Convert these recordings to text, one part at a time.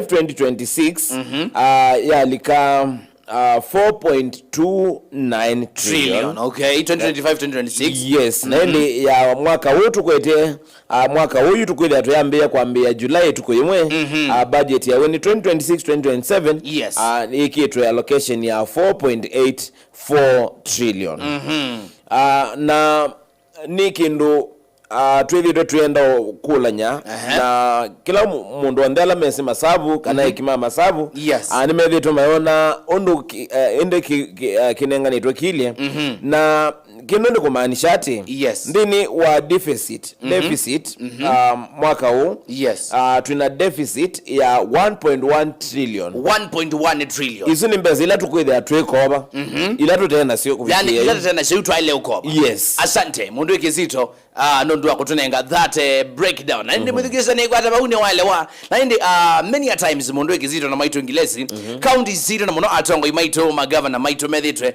2025-2026 yalika 4.29 trillion. Okay, 2025-2026. Yes, na ili ya mwaka huu tukwete mwaka huyu tukwete atuambia kwambia Julai tukoyemwe budget ya 2026-2027 yes. Ikiitwa allocation ya 4.84 trillion. Na nikindu twithitwe tuenda kulanya na kila mundu andela mesi masabu kana ikima masabu yes. Nimethitwe mayona undu ende kinenganitwe kilie na kino ni kumaanisha ati yes. ndini wa deficit mwaka huu yes. Tuna deficit ya 1.1 trillion. 1.1 trillion. Isu ni mbezi ila tukwithia twikoba ila tutenda sio kufikia. Yani ila tutenda sio twaile ukoba. Yes. Asante mundu ikizito nondu akutunenga that breakdown. Na ndi mudhikisa ni kwa tabauni wale wa. Na ndi many a times mundu ikizito na maitu ingilesi county zito na muno atongo imaito magavana maito methitwe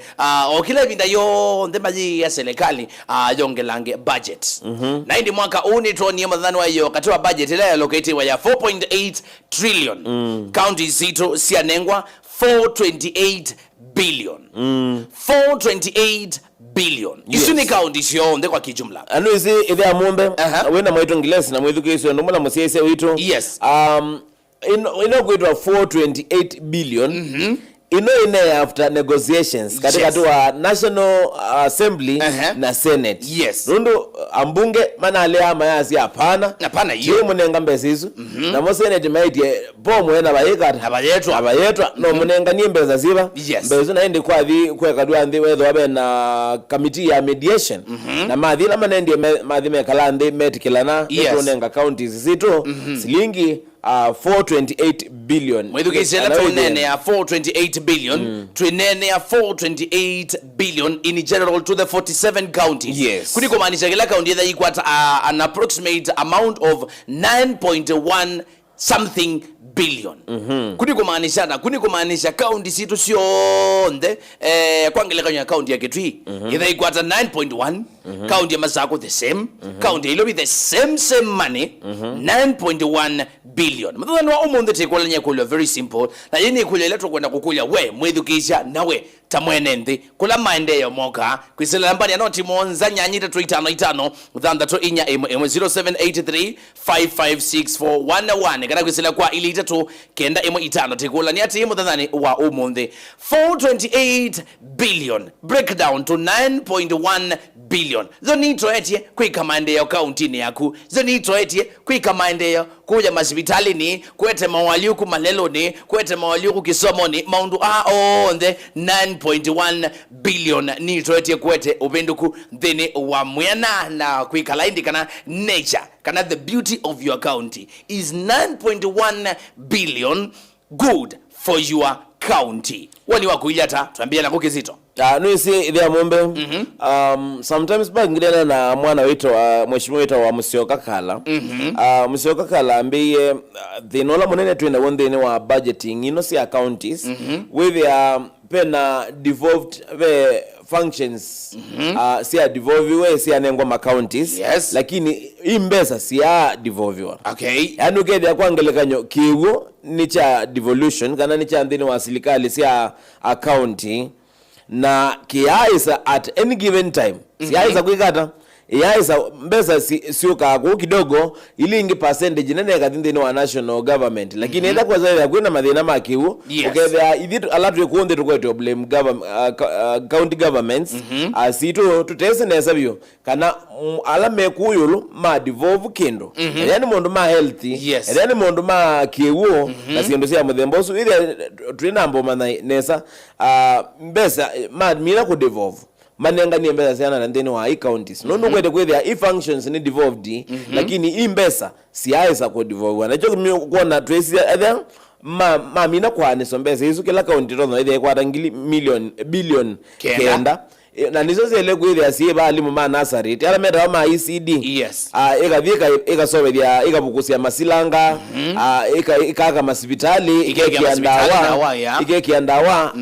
okila binda yo ndemaji ya serikali yongelange budget. Na ndi mwaka uni tuoni madhani wa yo katoa budget ile allocate wa ya 4.8 trillion. County zito sianengwa 428 billion. 428 billion. Yes. Isuni county shionde kwa kijumla. Anu isi idhe amumbe wena mwitu ngilesi na mwithu kisu ndumula musiese witu. Yes. Ino kuitwa 428 billion. Ine after negotiations katika tuwa National Assembly na Senate. Yes. Rundu ambunge mana alea mayasi apana. Apana yu. Chie munenga mbesizu. Na mo Senate maitie po mwena bayikata. Abayetwa. No munenga ni mbeza ziba. Yes. Mbezu na hindi kwa di kwe kadua ndi wezo wabe na committee ya mediation. Na maadhi na manendi maadhi mekala ndi metikilana. Yes. Munenga counties zito. Silingi 428 billion. Mwithu kisela tuinene ya 428 billion. Tuinene ya 428 billion in general to the 47 counties. Yes. Kuni kumaanisha kila county ya ikwata an approximate amount of 9.1 something billion. Kuni kumaanisha county situ sionde kwangele kanya county ya Kitui idha ikwata 9.1 county ya Masako the same county ilo be the same money 9.1 billion. Mthano wa umunde tekola nyakulo very simple na yini kulela kwenda kukulia we mwedukisha nawe tamwenendi kula maendeeo moka kwisela nambari anoti monza nyanyita 355 udhanda to inya 0783 556411 kana kwisela kwa ilita to kenda itano tekola ni ati mudhani wa umunde 428 billion breakdown to 9.1 billion. Nitoetye Kwika Maendeeo county ni yaku. Nitoetye Kwika Maendeeo kuja masibitali ni kwete mawaliuku malelo ni kwete mawaliuku kisomo ni maundu onde 9.1 billion. Nitoetye kwete ubenduku dhini wa mwena na Kwika laindi kana nature kana the beauty of your county is 9.1 billion good for your county. Wani wakuilata tuambia na kukizito. Nuisi idhe amumbe sometimes ba ngidena na mwana wetu mheshimiwa wetu wa Musiokakala. Musiokakala ambiye dhinola munene tuenda wondeni wa budgeting ino Sya counties with pena devolved the functions Sya devolviwe Sya nengwa ma counties. Yes. Lakini imbesa Sya devolviwa. Okay. Yani ukede kwangelekanyo kiwo nicha devolution kana nicha ndini wa Silikali Sya Kaunti na kiaisa at any given time. Siaisa kuikata yaisa mbesa siuka ku kidogo ilingi percentage nene kathindini wa national government lakini enda kwa zaidi kwina mathina makiu ukethia ithitu alatu ekuonde tukwete blame county governments asitu tutese nesa bio kana ala mekuyulu ma devolve kindo yani mundu ma healthy yani mundu ma kiwu na sindu sia muthembosu ile twinambo mana nesa mbesa ma mira ku devolve manenga ni mbesa sana ndeni wa counties nono kwete kwethia i functions ni devolved lakini i mbesa siaisa ku devolve na cho kuona trace ether ma mina kwa ni sombesa isu kila county rono ile kwa ngili million billion kenda na nizo zele kwethia sie bali mu manasari ala meta ma ECD ekathika ekasoberia ekabukusia masilanga ikaka masibitali ikekiandawa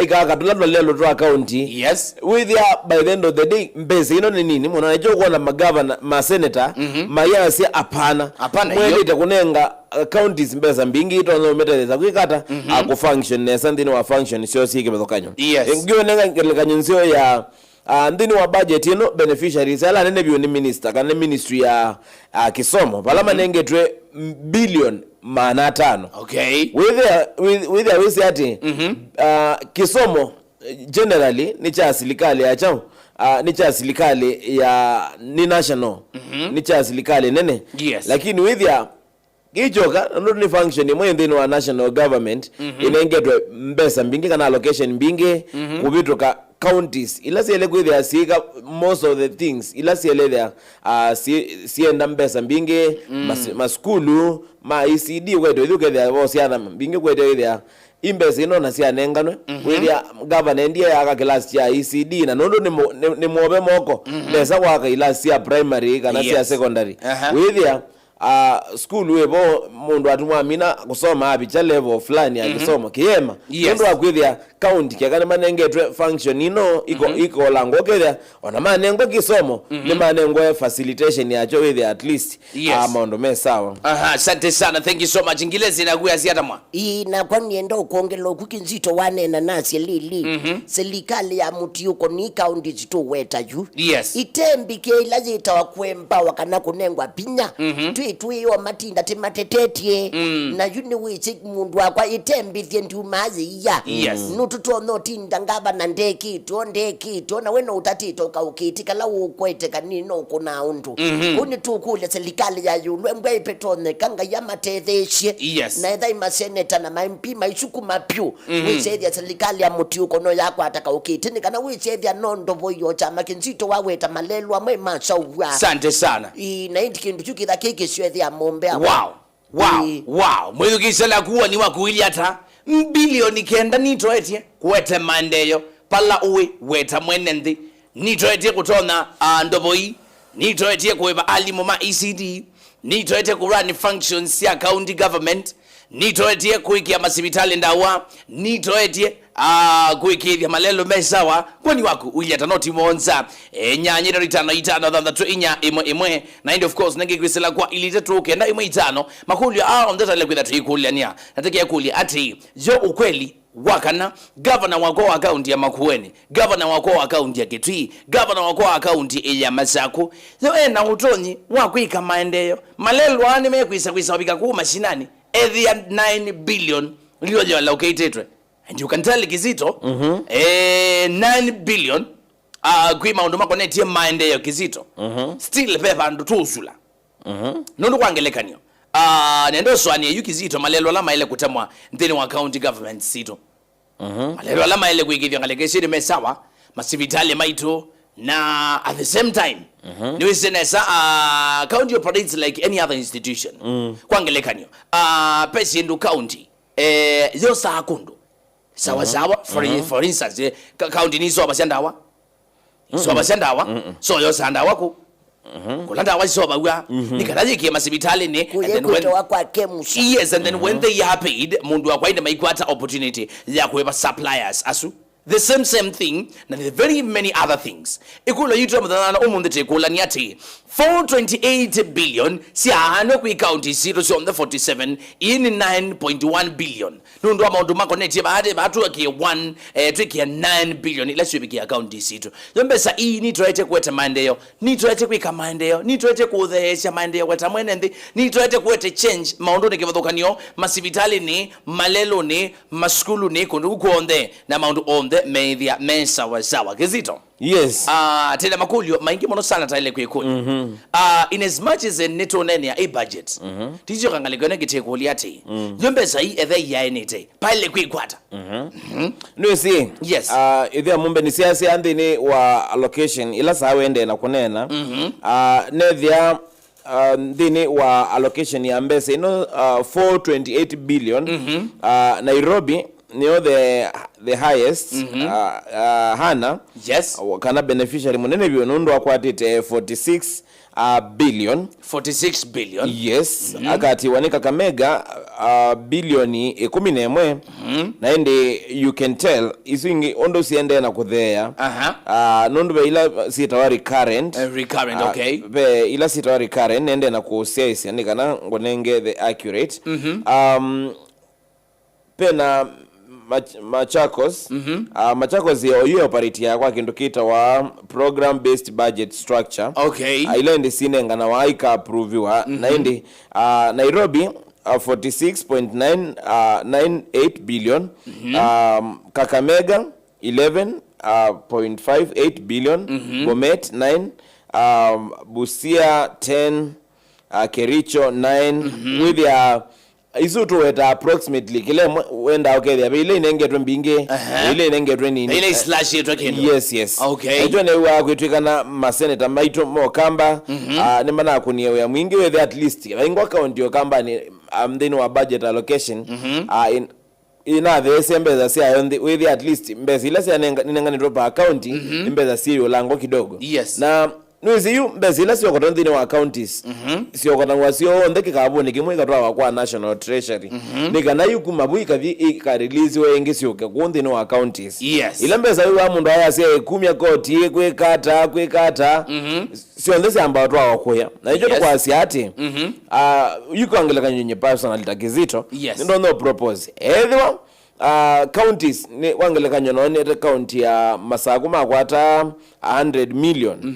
ikaka tulalo lelo to county with by the end of the day mbese ino ni nini mwana nacho kuona magavana ma senator mayasi apana mwelite kunenga counties mbeza mbingi itono metereza kwikata aku function nesa ndini wa function sio sike bezokanyo ngiyo nenga kanyunsio ya ndini wa budget ino beneficiaries ala nene biyo ni minister kana ministry ya kisomo palama nengetwe billion maana 5 okay with a wisi ati kisomo generally ni cha Silikali ya chao ni cha Silikali ya ni national ni cha Silikali nene lakini with ya ijoka not ni function imwe ndini wa national government inengetwe mbesa mbingi kana allocation mbingi kubitoka counties ila siele kwithia sika most of the things ila siele there sienda mbesa mbingi maskulu ma ECD kwetu ithuke there bosiana mbingi kwetu there imbesa ino na sia nenganwe kwithia governor ndiye aka class ya ECD na nondo ni mobe moko mbesa kwaka ila sia primary kana sia secondary kwithia school webo mundu atumwamina kusoma abi cha level fulani ya kisomo kiyema mundu akwithia county kyakane manengetwe function ino iko lango kethia ona manengo kisomo ni manengo facilitation yacho with at least amount mesawa asante sana, thank you so much. Ingilezi na kuya siata mwa na kwa nienda kuongela kukinzito wanena nasi lili Silikali ya muti yuko ni county zito weta yu itembi ke ilazita wakwemba wakana kunengwa pinya tui wa matinda tematetetie na yuni wichi mundu wakwa itembi thiendi umazi ya nututo no tinda ngaba na ndeki tuona weno utatito kaukitika la ukwete kanino kuna undu uni tukule Silikali ya yulwe mbwe petone kanga ya matetheshe na edha imaseneta na MP maishuku mapyu wichethia Silikali ya muti uko no yakwa ataka ukitini kana wichethia nondo boyo chama kinzito waweta malelwa mwe mashawa asante sana na indi kindu chukitha kiki shwethia mombe wow mwithu kisela kuwa ni wakuili hata bilioni kenda Nitoetye Kwika Maendeeo pala uwe weta mwenendi Nitoetye kutona ndoboi Nitoetye kuweba alimu ma ECD Nitoetye kurani functions ya county government Nitoetye kuikia masibitali ndawa Nitoetye kuikia malelo mesawa kwani waku uliata noti monza nyanyira ritano itano dhandatu inya imwe na and of course nenge kwisela kwa ilitetu kenda imwe itano makuli ondeta le kwithatu ikulia nia nataka kulia ati jo ukweli wakana governor wako wa county ya Makueni, governor wako wa county ya Kitui, governor wako wa county ya Masako zo na utonyi wa Kwika Maendeeo malelo ani mekwisa wabika ku mashinani ethia 9 billion liyo allocated and you can tell Kizito 9 billion kwa maundu mako netie Maendeeo Kizito still pepa ndu tusula nundu kwangelekanyo nendo swani Kizito malelo lama ile kutemwa ndeni wa county government sito malelo lama ile kuikithia ngalekeshiri mesawa masivitali maito na at the same time niwe senesa county operates like any other institution kwangelekanyo pesi ndu county yo saa kundu sawa for instance county ni soba sendawa so yo sandawa ku kulanda wasoba wa nikalaje ke masibitali ni and then when and then when they are paid mundu akwainde maikwata opportunity ya kuweba suppliers asu the same thing na the very many other things ikulo yitwa mudana umunde tekula ni ati 428 billion siano ku county 047 in 9.1 billion nundu amountu mako neti baade batu ake 1 trick ya 9 billion ila shibiki account sito yombesa Nitoetye Kwika Maendeeo Nitoetye Kwika Maendeeo Nitoetye kuthesha Maendeeo weta mwenendi Nitoetye kwete change maundu ni kivathukanio masivitali ni malelo ni maskulu ni kundu kuonde na maundu onde meithia mesawa sawa Kizito tena makulio maingi mono sana taile kwikuli in as much as neto nene ya budget tijo kangalikone kitekuli ati yombesa ethe ya enete pale kwikwata no see idhia mumbe ni siasi andini wa allocation ila sawende na kunena nedhia ndini wa allocation ya mbese ino 428 billion Nairobi niyo the highest hana kana beneficiary munene byo nundu akwatite 46 billion. 46 billion. Yes. Akati wanika Kakamega bilioni 11. Naende you can tell isingi ondo siende na kuthea. Nondu be ila sitawa recurrent. Recurrent, okay. Be ila sitawa recurrent nende na kusiaisi andika na ngonenge the accurate. Pena Machakos. Machakos yo operate ya kwa kindu kita wa program based budget structure. Okay. Ila ndi sinenga na waika approve wa na indi Nairobi 46.998 billion. Kakamega 11.58 billion. Bomet 9, Busia 10, Kericho 9, with isutu weta approximately kile wenda okay there ile inengetwe mbinge ile inengetwe nini ile slash yetu kendo. Yes. Okay. Ito ne wa kwetwikana ma senator maito mo kamba ne mana kuniewe ya mwingi with at least ingwa county yo kamba ni then wa budget allocation ina the sembeza sia with at least mbeza ile sia ninenga ni drop account mbeza sio lango kidogo. Yes. Na nuzi yu mbezila siyo kota ndine wa counties siyo kota ngwasiyo ondeki kabone kimwe katwa wakwa national treasury nika na yu kumabuika ika release we ingi siyo kundine wa counties. Yes. Ila mbeza yu wa mundu haya siya kumia koti kwekata siyo ndesi amba watu wa wakuya na yu joto kwa siati yu kuangeleka nyunye personal takizito no propose edhiwa counties ni wangeleka nyono county ya Masaku makwata 100 million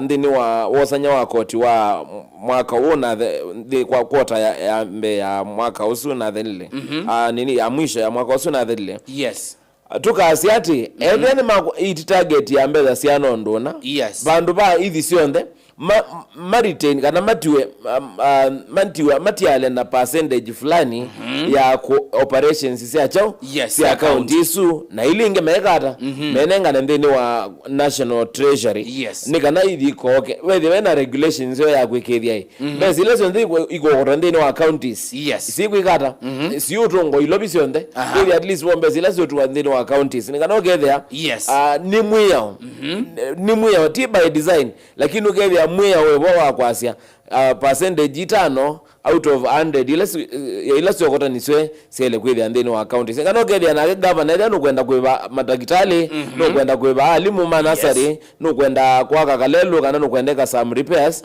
ndini wa wosanya wa koti wa mwaka huo na kwa quota ya mbe ya mwaka usu na dhele nini ya mwisho ya mwaka usu na dhele. Yes. Tuka asiati then it target ya mbeza siano ndona. Yes. Bandu ba hithi sionde maritain kana matiale na percentage fulani ya operations sia chao Sya Kaunti isu na ilinge mekata menenga ndeni wa national treasury nikana hithi koke wena regulations yo ya kwekethia besi ile sonde iko ndeni wa counties si kwikata si utongo ilobi sionde ili at least bombe zile zotu ndeni wa counties nikana okethia ni mwiya ti by design lakini okethia mwiya wewe wa kwasia percentage 5 out of 100 ila sio kota niswe sele kwithia ndeni wa county ngano kedia na governor no kwenda kwa madagitali no kwenda kwa alimu manasari no kwenda kwa kakalelo kana no kwendeka some repairs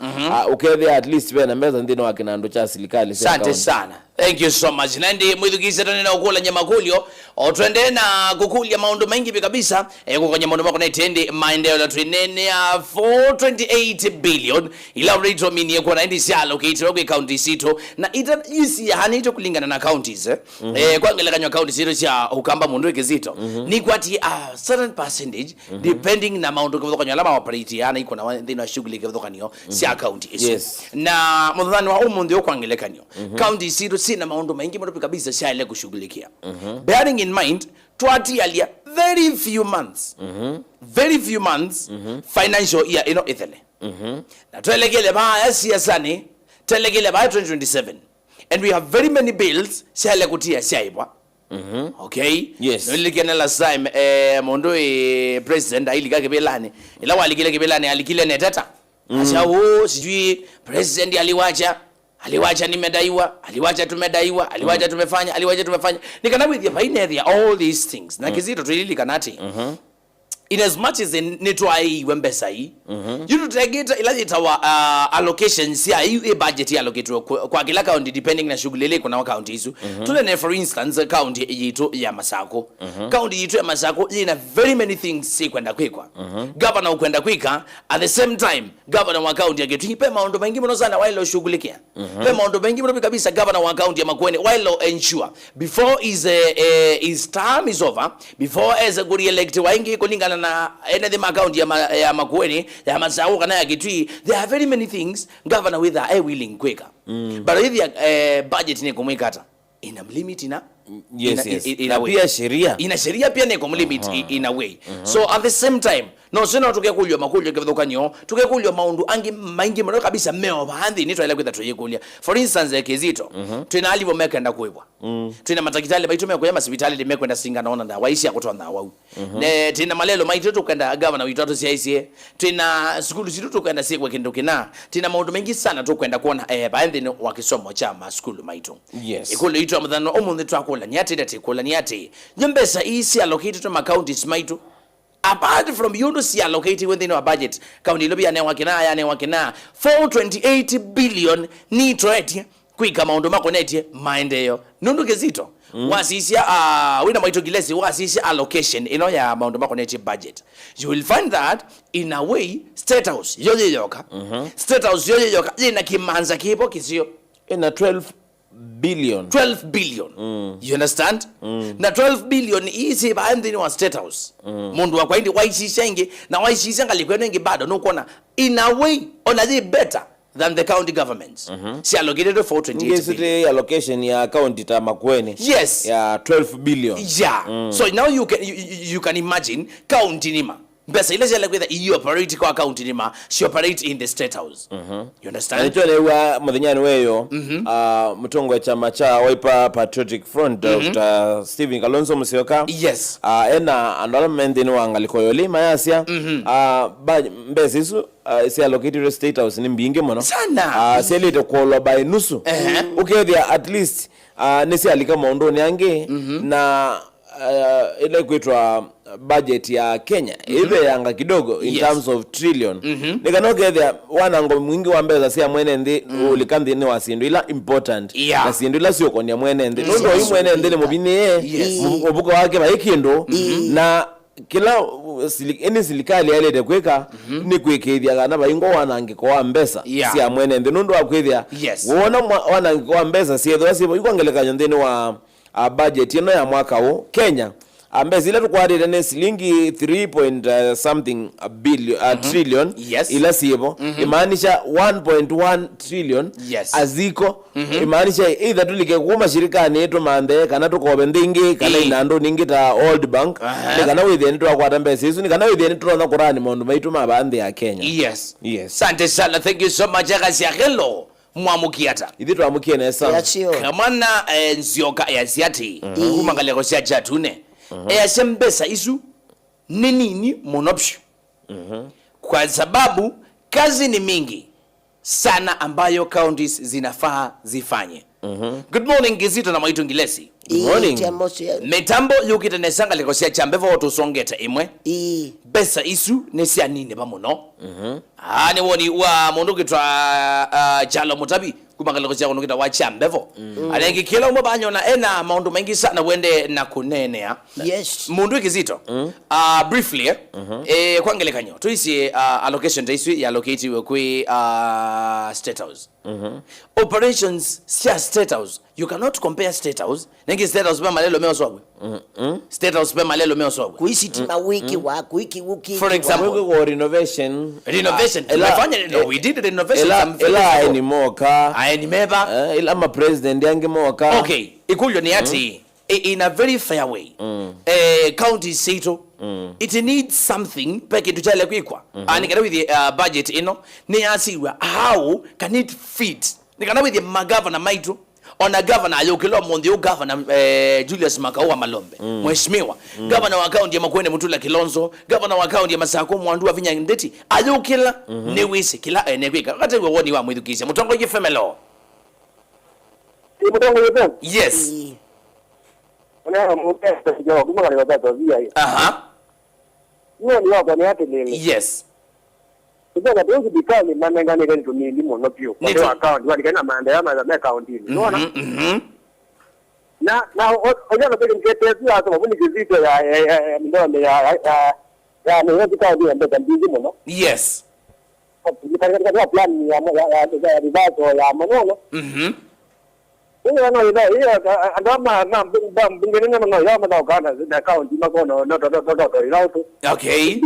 ukethia at least bena meza ndeni wa kinando cha Silikali Sya Kaunti. Asante sana. Thank you so much. Nandi mwithukise tena ukula nyama kulio otwende na kukulia maundu mengi kabisa kukanya maundu mako na itendi maendeleo la twinene ya 428 billion ila rate mini kwa 90 sia allocated kwa county sito na ita isi ya hanito kulingana na counties kwa ngelekanywa county sito sia ukamba mundu ikizito ni kwati certain percentage depending na maundu kwa kanya lama operate yana iko na ndino shughuli kwa kanyo Sya Kaunti isu na mudhani wa umundu yo kwa ngelekanyo county sito sina maundu mengi mdopi kabisa shaile kushughulikia. Bearing in mind twati alia very few months financial year ino ithele na tuelekele ba siasani tuelekele ba 2027 and we have very many bills shaile kutia shaibwa. Okay. Yes. Nilikena last time mondo president ailika kebelani ila walikile kebelani alikile netata asha sijui president aliwacha nimedaiwa, aliwacha tumedaiwa, aliwacha tumefanya nikana with the binary all these things na kizito tulili kanati in as much as nitwai wembesai you to get ila wa allocations ya budget ya allocate kwa kila county depending na shughuli ile kuna county hizo tuna for instance county yitu ya Masako county yitu ya Masako ina very many things si kwenda kwikwa governor kwenda kwika at the same time governor wa county yake tuipe maondo mengi mno sana wale shughulikia pe maondo mengi mno kabisa governor wa county ya Makueni wale ensure before his term is over before as a good elect waingi kulingana na anything account ya Makueni ya Masako kana ya Kitui there are very many things governor with a willing quicker but if the budget ni kumwekata ina limit ina na pia sheria ina sheria pia ni limit in a way so at the same time no sino tukekulyo makulyo kebuthukanyo tukekulyo maundu angi maingi muno kabisa meo baadhi ni twala kwitha tuyikulia. For instance Kizito twina alivo mekenda kwibwa twina matakitali baitu mekoya masibitali limekwenda singa naona nda waisi ya kutona wau ne twina malelo maitu tukenda governor witatu CIC twina skulu zitu tukenda sikwe kindu kina twina maundu mengi sana tukwenda kuona baadhi ni wakisomo cha maskulu maitu. Yes. Ikulu itu amdhano omundi twakola nyati dati kola nyati nyembesa isi allocated to my counties maitu. Apart from you to see allocated within our budget, county lobby ane wakina 428 billion Nitoetye Kwika Maendeeo. Nundu Kizito wasisia wina maitu gilesi wasisia allocation ino ya budget. You will find that in a way State House yoye yoka ina kimanza kipo kisio ina 12 billion. You understand? Na 12 billion isi baadhi ni wa State House. Mundu wa kwaindi waishisenge na waishisanga likwenenge bado nukuona in a way on a better than the county governments. Si allocated to 428 billion. Allocation ya county ta Makueni. Yes. Ya 12 billion. Yeah. So now you can imagine county nima. Besa ile jela kwetha you operate kwa county nima, she operate in the State House. You understand? Nito lewa mudhinyani weyo mtongo ya chama cha Wiper Patriotic Front Dr. Stephen Kalonzo Musyoka. Yes. Ena andalamendi ni wangaliko yolima yasia mbesi isu si allocated to State House ni mbingi mono sana sielite kuolwa by nusu ukethia at least nisi alika maondoni yange na ile kuitwa budget ya Kenya ibe yanga kidogo in terms of trillion nikanokethia wanango mwingi wa mbeza sia mwene ndi ulikambi ni wasindu ila important na sindu ila sio konia mwene ndi ndo hii mwene ndi mubini obuko wake baikindo na kila silikali yale de kweka ni kwekethia kana baingo wanangiko wa mbesa sia mwene ndi ndo akwethia wona wanangiko wa mbesa sia thwa sia ikongelekanya ndini wa budget ino ya mwaka huu Kenya ambezi ile tukwadire ne silingi 3 something billion trillion ila sibo imaanisha 1.1 trillion aziko imaanisha either tulike kuma shirikani yetu mande kana tukobe ndingi kana inando ningi ta old bank kana within tu akwata mbezi isu ni kana within tu na kurani mondo maitu mabande ya Kenya. Yes. Asante sana, thank you so much akasiya hello mwamukiata idi twamukie nesa kamana nzioka ya siati kumangaleko sya jatune sembesa isu nini monopsio kwa sababu kazi ni mingi sana ambayo counties zinafaa zifanye. Good morning Kizito na Maitu Ngilesi. Good morning. Metambo yukita nesanga likosia chambevo watu songeta imwe besa isu nesia nini bamuno ni woni wa mundu kitwa chalo mutabi kumangala kosia kono kita wa chambevo alengi kila umba banyona ena maundu mengi sana wende na kunenea mundu Kizito briefly kwangelekanyo tuisi allocation taisu ya allocate we kwi State House operations sia State House. You cannot compare State House nengi State House pe malelo meo swabwe State House pe malelo meo swabwe kuisitima wiki wa kuiki wuki for example kwa renovation we did renovation ela anymore ka meba ila ma president yange moka okay ikulyo ni ati in a very fair way county seto it needs something peke tuchale kwikwa and with the budget ino ni asiwa how can it fit nikana with the magavana maitu on a governor ayokelo mondi governor Julius Makaua Malombe mheshimiwa governor wa county ya Makueni Mutula Kilonzo governor wa county ya Masako Mwandu Avinya Ndeti ayokela ne wisi kila ne kwika kati we woni wa mwidukisha mutongo ye femelo yes ona mupesa jo kumanga ni watoto via hiyo ni wako ni yake nini yes Kutoka dozi bikali manengane kwenye nini monopio kwa account wali kana maendeleo ya account ni unaona na ojana peke mketezi hata mbuni Kizito ya ndone ya ni wewe kwa ndio ndio ndizi mono yes katika plan ya rivazo ya manono Hiyo no hiyo andama na mbingine na ya mada kana na kaunti makono no ilautu. Okay.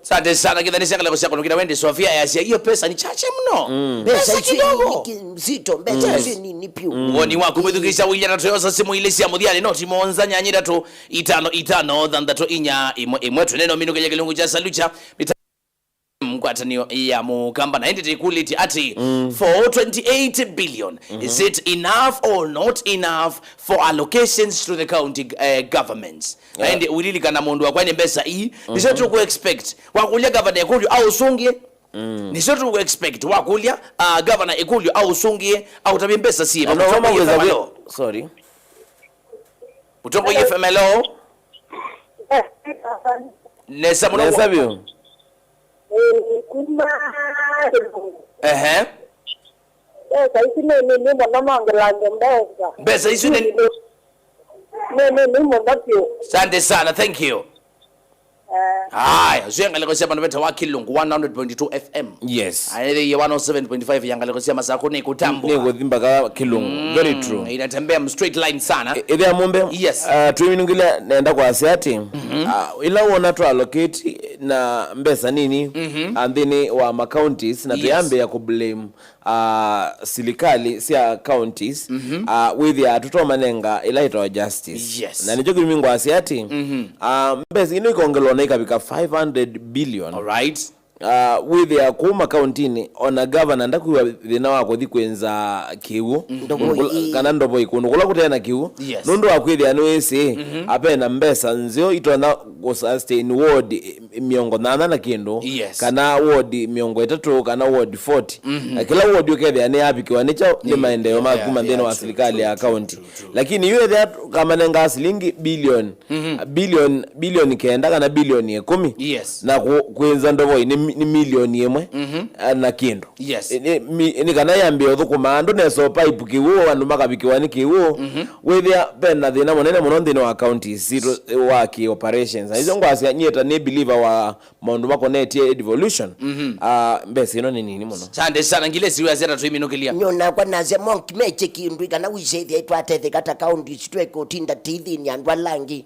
Asante sana kidhani sanga kwa kuna wende Sofia ya hiyo pesa ni chache mno. Pesa kidogo. Mzito, pesa ni piu. Woni wako mwithukisha winya toyosa simu ile cia muthiani no timonza nyanyira tu itano thandatu inya imwe tuneno minu kenya kilungu cha Salukya mkwatanio ya mukamba na entity equality ati for 28 billion is it enough or not enough for allocations to the county governments and ulili kana mundu akwani mbesa hii nisho tu expect wakulia governor ekulyo au sungie nisho tu expect wakulia governor ekulyo au sungie au tabi mbesa si sorry utongo yefemelo nesa muno Saisi ni mwana mwangelanga mbesa. Mbesa isu ni mwanapio. Asante sana, thank you. Haya, zuyenga leko sema nabeta wa Kilungu 100.2 FM. Yes. Aile 107.5 yanga leko sema sako ni kutambo. Ni kuthimba ka Kilungu. Very true. Inatembea straight line sana. Ile ya mombe? Yes. Tuminungile naenda kwa asiati. Ila uona tu allocate na mbesa nini andini wa ma counties na tuyambe ya kublame Silikali Sya Counties with ya tuto manenga ila ito justice. Yes. Na nijoki mingu asiati mbesa ino ikongelo na ikabika 500 billion. All right. With ya kuma countini ona governor ndakuwa thina wako thikwenza kiwu kana ndobo ikundu kula kutena kiwu nundu akwithia no ese apena mbesa nzio itona go sustain ward miongo na kindu kana ward miongo 3 kana ward 40 kila ward ukethia ni apikiwa nicha ni maendeleo makuma ndeno wa serikali ya county lakini yeye that kama nenga shilingi billion kenda kana bilioni 10 na kwenza ndobo ni milioni yemwe na kindu ni kana yambio thukuma andu neso pipe kiwo andu makabikiwa ni kiwo withia pena thina munene muno ndino wa county zero waki operations hizo ngwasi nyeta ni believer wa maundu makonetie devolution mbese ino ni nini muno sande sana ngile siwe azera tuiminukilia nyona kwa naze monk meche kindu kana wishethi etwatete kata county stweko tinda tithi ni andwa langi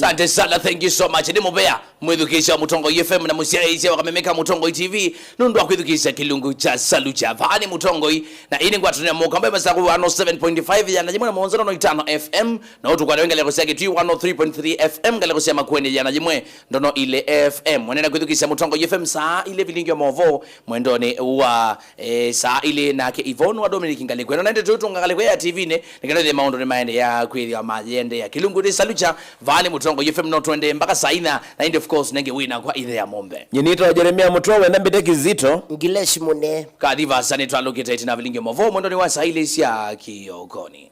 sande sana thank you so much ni mubea mwithukisha mutongo FM na musiaisha wakamemeka mutongo TV nundu akwithukisha kilungu cha Salukya vani mutongo na ini ngwatuna mukamba masaku 107.5 yana jimwe na 105 FM na utu kwa wenga leko sake 103.3 FM galeko sema kwene yana jimwe ndono ile FM mwenena kwithukisha mutongo FM saa ile vilingi ya movo mwendone wa saa ile na ke Yvonne wa Dominic Ngalekwe na ndio tungangalekwe ya TV ne nikana de maundo ni maende ya kweli ya majende ya kilungu de Salukya vani mutongo FM no twende mpaka saa ina na ndio of course nenge wina kwa ile ya mombe nyinito Jeremia Mutowe na mbite kizito ngileshi mune kadiva sanitwa lokete na vilingi movo mwendone wa saa ile sia kiokoni.